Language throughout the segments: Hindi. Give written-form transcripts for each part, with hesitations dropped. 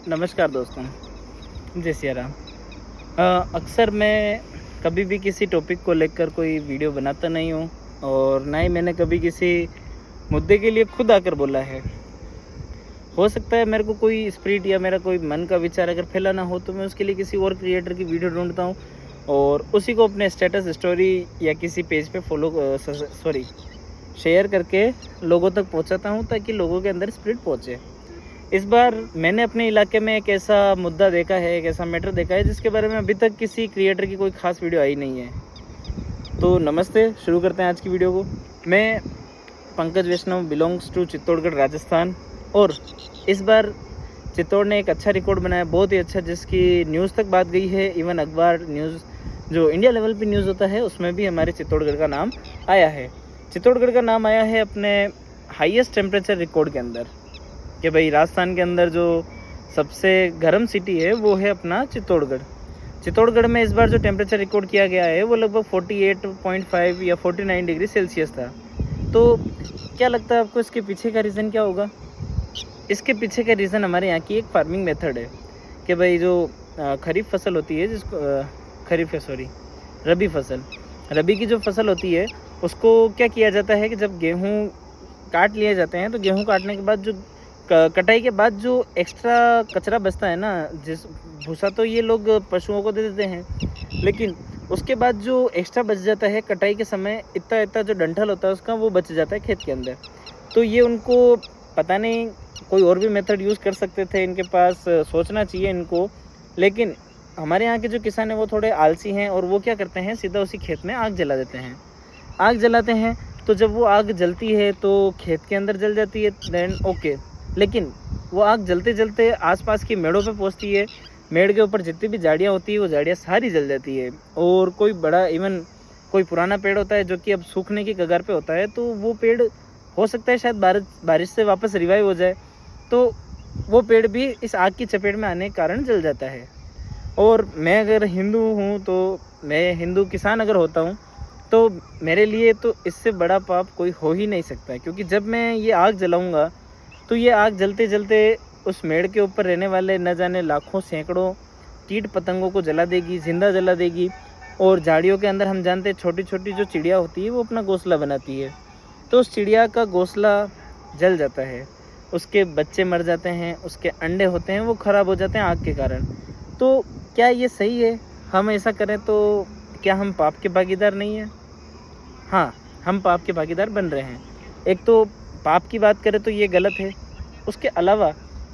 नमस्कार दोस्तों, जय सिया राम। अक्सर मैं कभी भी किसी टॉपिक को लेकर कोई वीडियो बनाता नहीं हूँ और ना ही मैंने कभी किसी मुद्दे के लिए खुद आकर बोला है। हो सकता है मेरे को कोई स्पिरिट या मेरा कोई मन का विचार अगर फैलाना हो तो मैं उसके लिए किसी और क्रिएटर की वीडियो ढूंढता हूँ और उसी को अपने स्टेटस स्टोरी या किसी पेज पे शेयर करके लोगों तक पहुँचाता हूँ ताकि लोगों के अंदर स्पिरिट पहुँचे। इस बार मैंने अपने इलाके में एक ऐसा मुद्दा देखा है, एक ऐसा मैटर देखा है जिसके बारे में अभी तक किसी क्रिएटर की कोई खास वीडियो आई नहीं है। तो नमस्ते, शुरू करते हैं आज की वीडियो को। मैं पंकज वैष्णव, बिलोंग्स टू चित्तौड़गढ़, राजस्थान। और इस बार चित्तौड़ ने एक अच्छा रिकॉर्ड बनाया, बहुत ही अच्छा, जिसकी न्यूज़ तक बात गई है। इवन अखबार न्यूज़ जो इंडिया लेवल पे न्यूज़ होता है उसमें भी हमारे चित्तौड़गढ़ का नाम आया है। चित्तौड़गढ़ का नाम आया है अपने हाईएस्ट टेम्परेचर रिकॉर्ड के अंदर कि भाई राजस्थान के अंदर जो सबसे गर्म सिटी है वो है अपना चित्तौड़गढ़। चित्तौड़गढ़ में इस बार जो टेम्परेचर रिकॉर्ड किया गया है वो लगभग 48.5 या 49 डिग्री सेल्सियस था। तो क्या लगता है आपको इसके पीछे का रीज़न क्या होगा? इसके पीछे का रीज़न हमारे यहाँ की एक फार्मिंग मेथड है कि भाई जो खरीफ फसल होती है, रबी की जो फसल होती है उसको क्या किया जाता है कि जब गेहूँ काट लिए जाते हैं तो गेहूँ काटने के बाद जो कटाई के बाद जो एक्स्ट्रा कचरा बचता है ना, जिस भूसा तो ये लोग पशुओं को दे देते हैं, लेकिन उसके बाद जो एक्स्ट्रा बच जाता है कटाई के समय, इतना इतना जो डंठल होता है उसका, वो बच जाता है खेत के अंदर। तो ये उनको पता नहीं, कोई और भी मेथड यूज़ कर सकते थे, इनके पास सोचना चाहिए इनको। लेकिन हमारे यहाँ के जो किसान हैं वो थोड़े आलसी हैं और वो क्या करते हैं, सीधा उसी खेत में आग जला देते हैं। आग जलाते हैं तो जब वो आग जलती है तो खेत के अंदर जल जाती है, देन ओके। लेकिन वो आग जलते जलते आसपास की मेड़ों पे पहुंचती है, मेड़ के ऊपर जितनी भी झाड़ियाँ होती है वो झाड़ियाँ सारी जल जाती है। और कोई बड़ा, इवन कोई पुराना पेड़ होता है जो कि अब सूखने की कगार पे होता है, तो वो पेड़ हो सकता है शायद बारिश से वापस रिवाइव हो जाए, तो वो पेड़ भी इस आग की चपेट में आने के कारण जल जाता है। और मैं अगर हिंदू हूँ, तो मैं हिंदू किसान अगर होता हूँ तो मेरे लिए तो इससे बड़ा पाप कोई हो ही नहीं सकता है, क्योंकि जब मैं ये आग जलाऊँगा तो ये आग जलते जलते उस मेड़ के ऊपर रहने वाले न जाने लाखों सैकड़ों कीट पतंगों को जला देगी, जिंदा जला देगी। और झाड़ियों के अंदर हम जानते हैं छोटी छोटी जो चिड़िया होती है वो अपना घोंसला बनाती है, तो उस चिड़िया का घोंसला जल जाता है, उसके बच्चे मर जाते हैं, उसके अंडे होते हैं वो ख़राब हो जाते हैं आग के कारण। तो क्या ये सही है? हम ऐसा करें तो क्या हम पाप के भागीदार नहीं हैं? हाँ, हम पाप के भागीदार बन रहे हैं। एक तो पाप की बात करें तो ये गलत है, उसके अलावा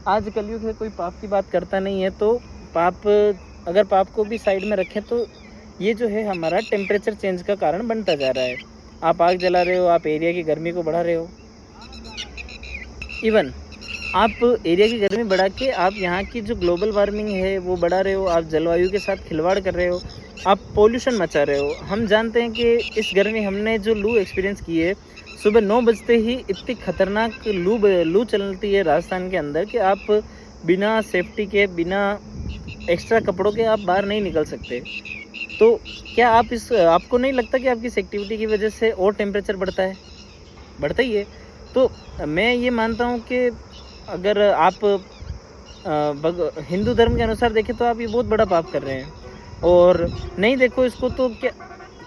आज कलयुग है, कोई पाप की बात करता नहीं है। तो अगर पाप को भी साइड में रखें तो ये जो है हमारा टेम्परेचर चेंज का कारण बनता जा रहा है। आप आग जला रहे हो, आप एरिया की गर्मी को बढ़ा रहे हो। इवन आप एरिया की गर्मी बढ़ा के आप यहाँ की जो ग्लोबल वार्मिंग है वो बढ़ा रहे हो, आप जलवायु के साथ खिलवाड़ कर रहे हो, आप पोल्यूशन मचा रहे हो। हम जानते हैं कि इस गर्मी हमने जो लू एक्सपीरियंस की है, सुबह 9 बजते ही इतनी खतरनाक लू चलती है राजस्थान के अंदर कि आप बिना सेफ्टी के, बिना एक्स्ट्रा कपड़ों के आप बाहर नहीं निकल सकते। तो क्या आपको नहीं लगता कि आपकी इस एक्टिविटी की वजह से और टेम्परेचर बढ़ता है? बढ़ता ही है। तो मैं ये मानता हूँ कि अगर आप हिंदू धर्म के अनुसार देखें तो आप ये बहुत बड़ा पाप कर रहे हैं। और नहीं देखो इसको तो क्या,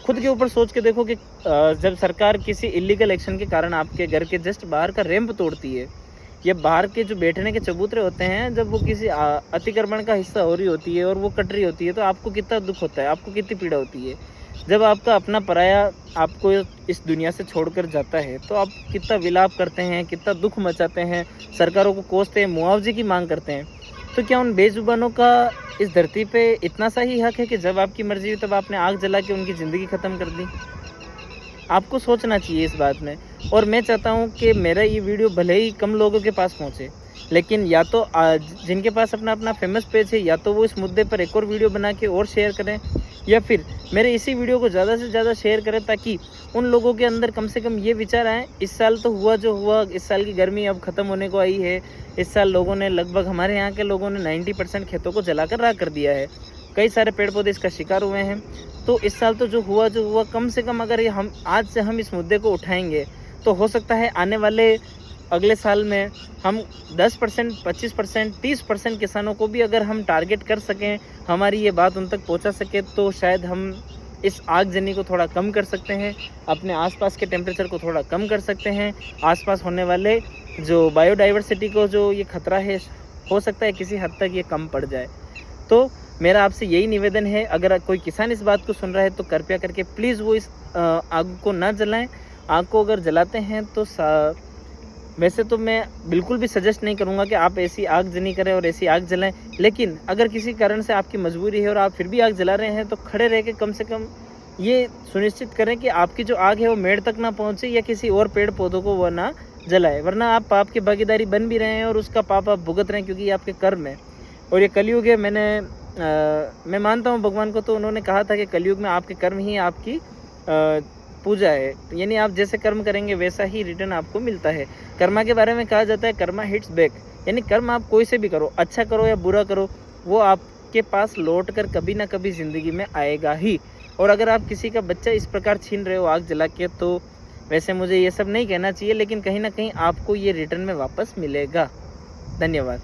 खुद के ऊपर सोच के देखो कि जब सरकार किसी इलीगल एक्शन के कारण आपके घर के जस्ट बाहर का रैंप तोड़ती है, या बाहर के जो बैठने के चबूतरे होते हैं, जब वो किसी अतिक्रमण का हिस्सा हो रही होती है और वो कट रही होती है, तो आपको कितना दुख होता है, आपको कितनी पीड़ा होती है। जब आपका अपना पराया आपको इस दुनिया से छोड़कर जाता है तो आप कितना विलाप करते हैं, कितना दुख मचाते हैं, सरकारों को कोसते हैं, मुआवजे की मांग करते हैं। तो क्या उन बेजुबानों का इस धरती पे इतना सा ही हक है कि जब आपकी मर्जी हुई तब आपने आग जला के उनकी ज़िंदगी ख़त्म कर दी? आपको सोचना चाहिए इस बात में। और मैं चाहता हूँ कि मेरा ये वीडियो भले ही कम लोगों के पास पहुँचे, लेकिन या तो जिनके पास अपना फेमस पेज है, या तो वो इस मुद्दे पर एक और वीडियो बना के और शेयर करें, या फिर मेरे इसी वीडियो को ज़्यादा से ज़्यादा शेयर करें, ताकि उन लोगों के अंदर कम से कम ये विचार आए। इस साल तो हुआ जो हुआ, इस साल की गर्मी अब ख़त्म होने को आई है। इस साल लोगों ने लगभग, हमारे यहाँ के लोगों ने 90% खेतों को जलाकर राख कर दिया है, कई सारे पेड़ पौधे इसका शिकार हुए हैं। तो इस साल तो जो हुआ, कम से कम अगर हम आज से हम इस मुद्दे को उठाएंगे तो हो सकता है आने वाले अगले साल में हम 10%, 25%, 30% किसानों को भी अगर हम टारगेट कर सकें, हमारी ये बात उन तक पहुंचा सके, तो शायद हम इस आगजनी को थोड़ा कम कर सकते हैं, अपने आसपास के टेम्परेचर को थोड़ा कम कर सकते हैं, आसपास होने वाले जो बायोडाइवर्सिटी को जो ये खतरा है, हो सकता है किसी हद तक ये कम पड़ जाए। तो मेरा आपसे यही निवेदन है, अगर कोई किसान इस बात को सुन रहा है तो कृपया करके प्लीज़ वो इस आग को ना जलाएं। आग को अगर जलाते हैं तो वैसे तो मैं बिल्कुल भी सजेस्ट नहीं करूंगा कि आप ऐसी आगजनी करें और ऐसी आग जलाएं, लेकिन अगर किसी कारण से आपकी मजबूरी है और आप फिर भी आग जला रहे हैं तो खड़े रह के कम से कम ये सुनिश्चित करें कि आपकी जो आग है वो मेड़ तक ना पहुंचे या किसी और पेड़ पौधों को वो ना जलाए, वरना आप पाप की भागीदारी बन भी रहे हैं और उसका पाप आप भुगत रहे हैं, क्योंकि ये आपके कर्म है और ये कलयुग है। मैं मानता हूँ भगवान को, तो उन्होंने कहा था कि कलयुग में आपके कर्म ही आपकी पूजा है, यानी आप जैसे कर्म करेंगे वैसा ही रिटर्न आपको मिलता है। कर्मा के बारे में कहा जाता है कर्मा हिट्स बैक, यानी कर्म आप कोई से भी करो, अच्छा करो या बुरा करो, वो आपके पास लौट कर कभी ना कभी ज़िंदगी में आएगा ही। और अगर आप किसी का बच्चा इस प्रकार छीन रहे हो आग जला के, तो वैसे मुझे ये सब नहीं कहना चाहिए, लेकिन कहीं ना कहीं आपको ये रिटर्न में वापस मिलेगा। धन्यवाद।